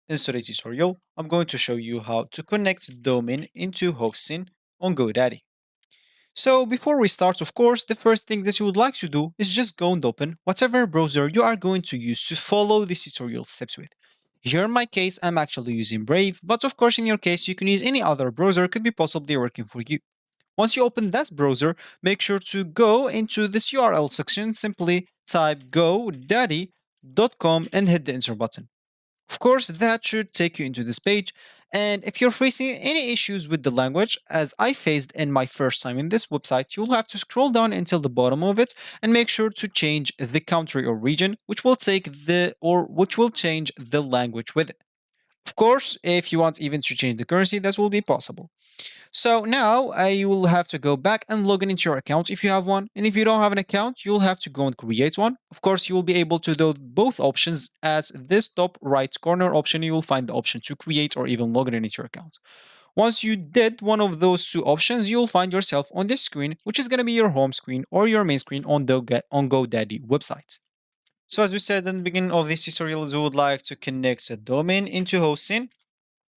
In today's tutorial, I'm going to show you how to connect domain into hosting on GoDaddy. So before we start, of course, the first thing that you would like to do is just go and open whatever browser you are going to use to follow this tutorial steps with. Here in my case, I'm actually using Brave, but of course in your case you can use any other browser could be possibly working for you. Once you open that browser, make sure to go into this URL section, simply type godaddy.com and hit the enter button. Of course, that should take you into this page. And if you're facing any issues with the language, as I faced in my first time in this website, you'll have to scroll down until the bottom of it and make sure to change the country or region, which will change the language with it. Of course, if you want even to change the currency, that will be possible. So now you will have to go back and log in into your account if you have one. And if you don't have an account, you'll have to go and create one. Of course, you will be able to do both options. As this top right corner option, you will find the option to create or even log in into your account. Once you did one of those two options, you'll find yourself on this screen, which is going to be your home screen or your main screen on the GoDaddy website. So as we said in the beginning of this tutorial, we would like to connect a domain into hosting.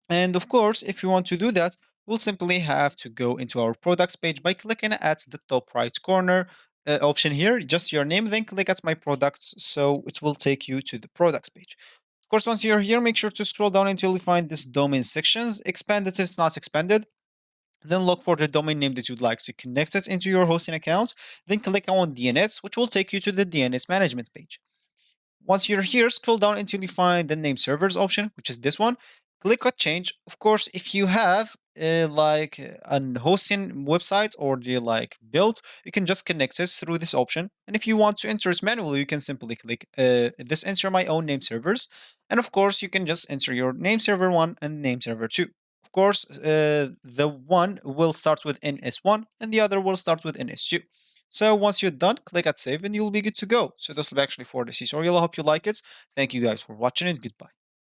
And of course, if you want to do that, we'll simply have to go into our products page by clicking at the top right corner option here, just your name, then click at my products. So it will take you to the products page. Of course, once you're here, make sure to scroll down until you find this domain sections, expand it if it's not expanded. Then look for the domain name that you'd like to connect it into your hosting account. Then click on DNS, which will take you to the DNS management page. Once you're here, scroll down until you find the name servers option, which is this one. Click on change. Of course, if you have an hosting website or the built, you can just connect this through this option. And if you want to enter it manually, you can simply click this enter my own name servers. And of course, you can just enter your name server 1 and name server 2. Of course, the one will start with NS1 and the other will start with NS2. So once you're done, click at save and you'll be good to go. So this will be actually for this tutorial. I hope you like it. Thank you guys for watching and goodbye.